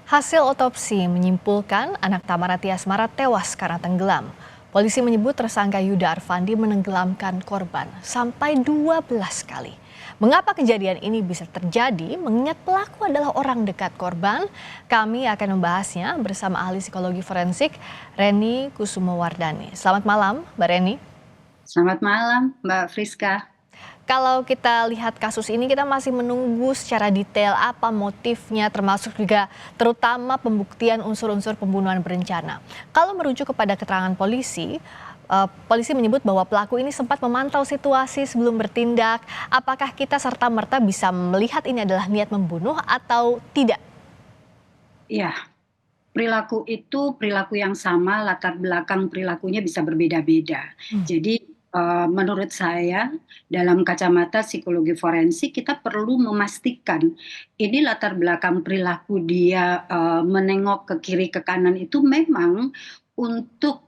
Hasil otopsi menyimpulkan anak Tamara Tiasmara tewas karena tenggelam. Polisi menyebut tersangka Yuda Arfandi menenggelamkan korban sampai 12 kali. Mengapa kejadian ini bisa terjadi mengingat pelaku adalah orang dekat korban? Kami akan membahasnya bersama ahli psikologi forensik Reni Kusumowardani. Selamat malam, Mbak Reni. Selamat malam, Mbak Friska. Kalau kita lihat kasus ini, kita masih menunggu secara detail apa motifnya, termasuk juga terutama pembuktian unsur-unsur pembunuhan berencana. Kalau merujuk kepada keterangan polisi, polisi menyebut bahwa pelaku ini sempat memantau situasi sebelum bertindak. Apakah kita serta-merta bisa melihat ini adalah niat membunuh atau tidak? Iya, perilaku itu perilaku yang sama, latar belakang perilakunya bisa berbeda-beda. Jadi, menurut saya dalam kacamata psikologi forensik kita perlu memastikan ini latar belakang perilaku dia, menengok ke kiri ke kanan itu memang untuk,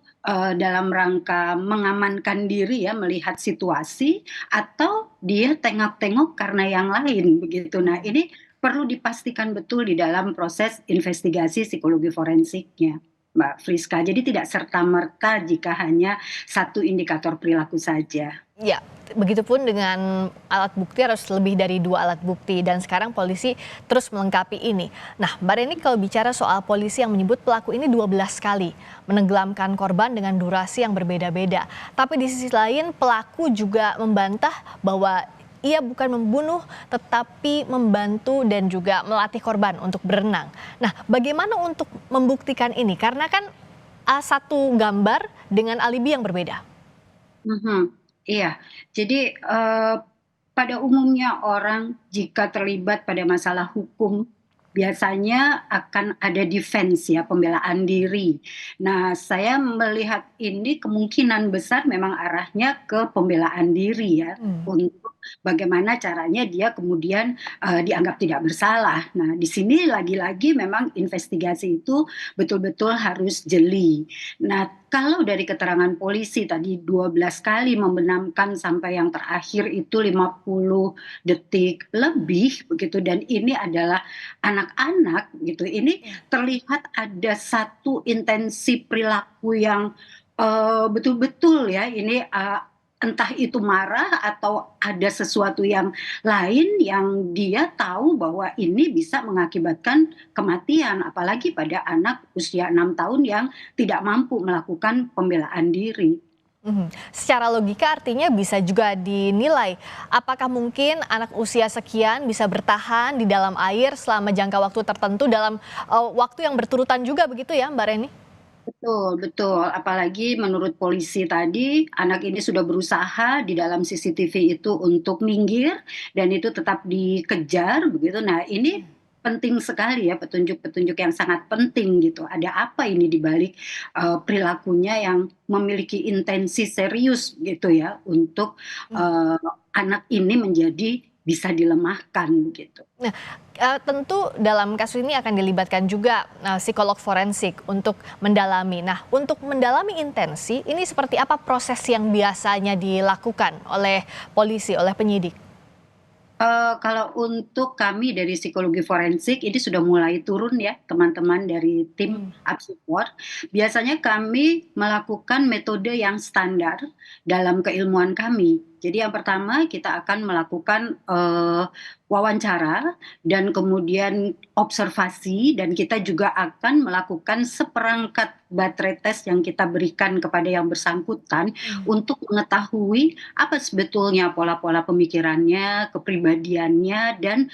dalam rangka mengamankan diri ya, melihat situasi atau dia tengok-tengok karena yang lain begitu. Nah ini perlu dipastikan betul di dalam proses investigasi psikologi forensiknya, Mbak Friska. Jadi tidak serta-merta jika hanya satu indikator perilaku saja. Ya, begitupun dengan alat bukti harus lebih dari 2 alat bukti dan sekarang polisi terus melengkapi ini. Nah, Mbak Reni kalau bicara soal polisi yang menyebut pelaku ini 12 kali menenggelamkan korban dengan durasi yang berbeda-beda. Tapi di sisi lain pelaku juga membantah bahwa ia bukan membunuh tetapi membantu dan juga melatih korban untuk berenang. Nah, bagaimana untuk membuktikan ini? Karena kan satu gambar dengan alibi yang berbeda. Mhm, iya. Jadi, pada umumnya orang jika terlibat pada masalah hukum, biasanya akan ada defense ya, pembelaan diri. Nah, saya melihat ini kemungkinan besar memang arahnya ke pembelaan diri ya, Hmm. untuk bagaimana caranya dia kemudian, dianggap tidak bersalah. Nah, di sini lagi-lagi memang investigasi itu betul-betul harus jeli. Nah, kalau dari keterangan polisi tadi 12 kali membenamkan sampai yang terakhir itu 50 detik lebih begitu dan ini adalah anak-anak gitu, ini terlihat ada satu intensi perilaku yang, betul-betul ya ini, entah itu marah atau ada sesuatu yang lain yang dia tahu bahwa ini bisa mengakibatkan kematian, apalagi pada anak usia 6 tahun yang tidak mampu melakukan pembelaan diri. Mhm. Secara logika artinya bisa juga dinilai apakah mungkin anak usia sekian bisa bertahan di dalam air selama jangka waktu tertentu dalam waktu yang berturutan juga begitu ya Mbak Reni? Betul betul, apalagi menurut polisi tadi, anak ini sudah berusaha di dalam CCTV itu untuk minggir dan itu tetap dikejar begitu. Nah, ini penting sekali ya petunjuk-petunjuk yang sangat penting gitu. Ada apa ini di balik, perilakunya yang memiliki intensi serius gitu ya untuk, eee, anak ini menjadi bisa dilemahkan gitu. Nah, tentu dalam kasus ini akan dilibatkan juga psikolog forensik untuk mendalami. Nah, untuk mendalami intensi, ini seperti apa proses yang biasanya dilakukan oleh polisi, oleh penyidik? Kalau untuk kami dari psikologi forensik ini sudah mulai turun ya teman-teman dari tim Hmm. Upsupport. Biasanya kami melakukan metode yang standar dalam keilmuan kami. Jadi yang pertama kita akan melakukan, wawancara dan kemudian observasi dan kita juga akan melakukan seperangkat baterai tes yang kita berikan kepada yang bersangkutan Hmm. untuk mengetahui apa sebetulnya pola-pola pemikirannya, kepribadiannya, dan,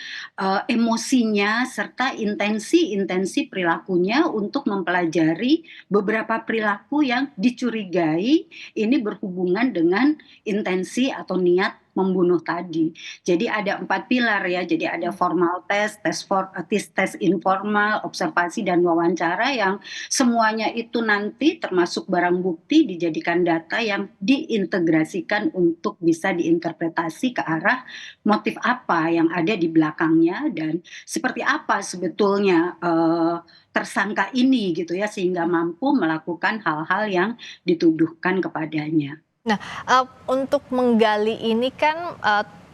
emosinya, serta intensi-intensi perilakunya untuk mempelajari beberapa perilaku yang dicurigai ini berhubungan dengan intensi atau niat membunuh tadi. Jadi ada 4 pilar ya, jadi ada formal test, tes informal, observasi, dan wawancara yang semuanya itu nanti termasuk barang bukti dijadikan data yang diintegrasikan untuk bisa diinterpretasi ke arah motif apa yang ada di belakangnya dan seperti apa sebetulnya, tersangka ini gitu ya, sehingga mampu melakukan hal-hal yang dituduhkan kepadanya. Nah, untuk menggali ini kan,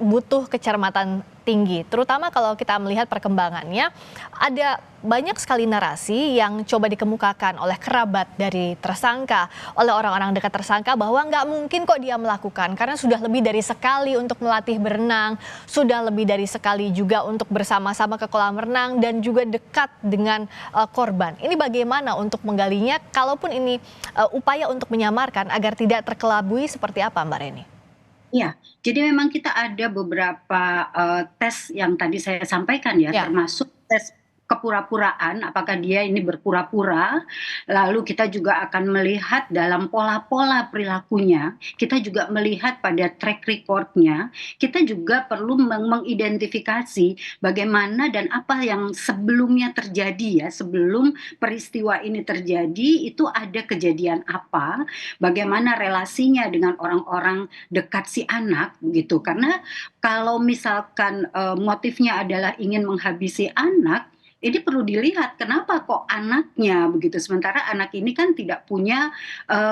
butuh kecermatan tinggi, terutama kalau kita melihat perkembangannya, ada banyak sekali narasi yang coba dikemukakan oleh kerabat dari tersangka, oleh orang-orang dekat tersangka bahwa nggak mungkin kok dia melakukan, karena sudah lebih dari sekali untuk melatih berenang, sudah lebih dari sekali juga untuk bersama-sama ke kolam renang dan juga dekat dengan korban. Ini bagaimana untuk menggalinya, kalaupun ini upaya untuk menyamarkan agar tidak terkelabui seperti apa Mbak Reni? Iya, jadi memang kita ada beberapa, tes yang tadi saya sampaikan ya, Ya, termasuk tes kepura-puraan, apakah dia ini berpura-pura, lalu kita juga akan melihat dalam pola-pola perilakunya, kita juga melihat pada track record-nya, kita juga perlu mengidentifikasi bagaimana dan apa yang sebelumnya terjadi ya, sebelum peristiwa ini terjadi, itu ada kejadian apa, bagaimana relasinya dengan orang-orang dekat si anak begitu. Karena kalau misalkan, motifnya adalah ingin menghabisi anak, ini perlu dilihat kenapa kok anaknya begitu, sementara anak ini kan tidak punya,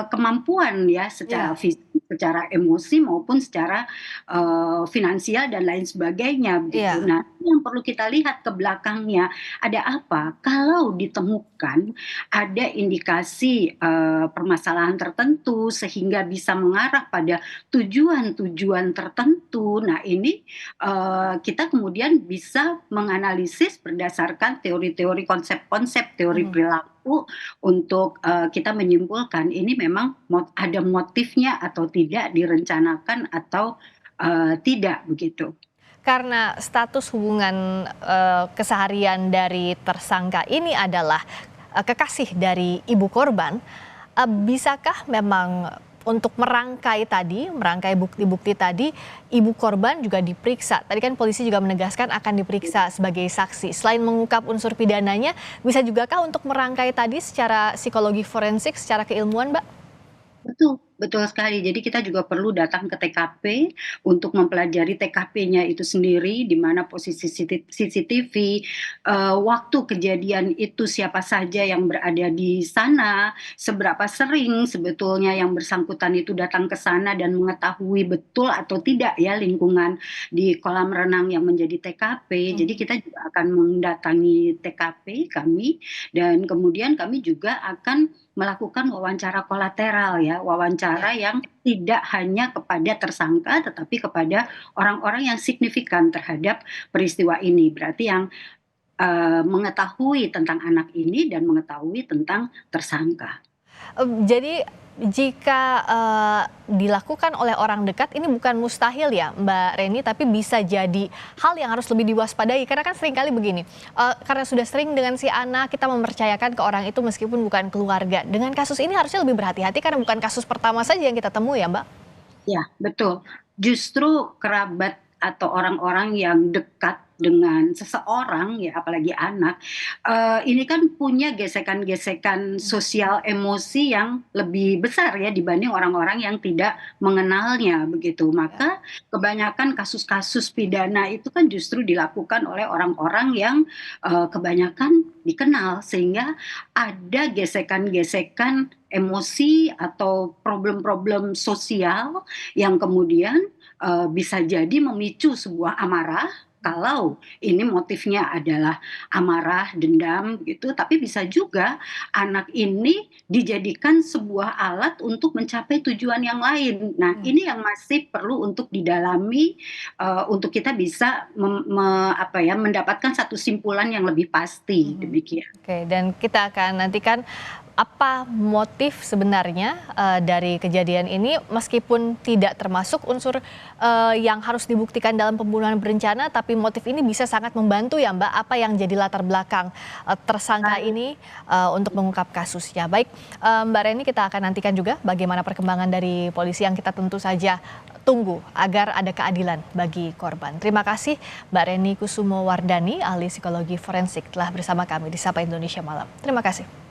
kemampuan ya secara ya, fisik, secara emosi maupun secara, finansial dan lain sebagainya begitu. iya. Nah, ini yang perlu kita lihat ke belakangnya, ada apa? Kalau ditemukan ada indikasi, permasalahan tertentu sehingga bisa mengarah pada tujuan-tujuan tertentu. Nah ini, kita kemudian bisa menganalisis berdasarkan teori-teori, konsep-konsep, teori Mhm. perilaku untuk, kita menyimpulkan ini memang ada motifnya atau tidak, direncanakan atau, tidak, begitu. Karena status hubungan keseharian dari tersangka ini adalah kekasih dari ibu korban, bisakah memang untuk merangkai bukti-bukti tadi, ibu korban juga diperiksa? Tadi kan polisi juga menegaskan akan diperiksa sebagai saksi. Selain mengungkap unsur pidananya, bisa jugakah untuk merangkai tadi secara psikologi forensik, secara keilmuan, Mbak? Betul, betul sekali. Jadi kita juga perlu datang ke TKP untuk mempelajari TKP-nya itu sendiri, di mana posisi CCTV, waktu kejadian itu siapa saja yang berada di sana, seberapa sering sebetulnya yang bersangkutan itu datang ke sana dan mengetahui betul atau tidak ya lingkungan di kolam renang yang menjadi TKP. Jadi Mhm. kita juga akan mendatangi TKP kami dan kemudian kami juga akan melakukan wawancara kolateral ya, wawancara Ya. yang tidak hanya kepada tersangka, tetapi kepada orang-orang yang signifikan terhadap peristiwa ini. Berarti yang, mengetahui tentang anak ini dan mengetahui tentang tersangka. Jadi jika, dilakukan oleh orang dekat ini bukan mustahil ya Mbak Reni, tapi bisa jadi hal yang harus lebih diwaspadai. Karena kan seringkali begini, karena sudah sering dengan si anak, kita mempercayakan ke orang itu meskipun bukan keluarga. Dengan kasus ini harusnya lebih berhati-hati karena bukan kasus pertama saja yang kita temui ya Mbak? Ya, betul. Justru kerabat atau orang-orang yang dekat dengan seseorang ya, apalagi anak, ini kan punya gesekan-gesekan sosial emosi yang lebih besar ya dibanding orang-orang yang tidak mengenalnya begitu. Ya. Maka kebanyakan kasus-kasus pidana itu kan justru dilakukan oleh orang-orang yang, kebanyakan dikenal sehingga ada gesekan-gesekan emosi atau problem-problem sosial yang kemudian, bisa jadi memicu sebuah amarah, kalau ini motifnya adalah amarah, dendam gitu, tapi bisa juga anak ini dijadikan sebuah alat untuk mencapai tujuan yang lain. Nah, Mhm. ini yang masih perlu untuk didalami, untuk kita bisa apa ya, mendapatkan satu simpulan yang lebih pasti, Mhm. demikian. Oke, dan kita akan nantikan apa motif sebenarnya dari kejadian ini meskipun tidak termasuk unsur yang harus dibuktikan dalam pembunuhan berencana, tapi motif ini bisa sangat membantu ya Mbak, apa yang jadi latar belakang tersangka Baik. ini untuk mengungkap kasusnya. Baik, Mbak Reni, kita akan nantikan juga bagaimana perkembangan dari polisi yang kita tentu saja tunggu agar ada keadilan bagi korban. Terima kasih Mbak Reni Kusumo Wardani, ahli psikologi forensik telah bersama kami di Sapa Indonesia Malam. Terima kasih.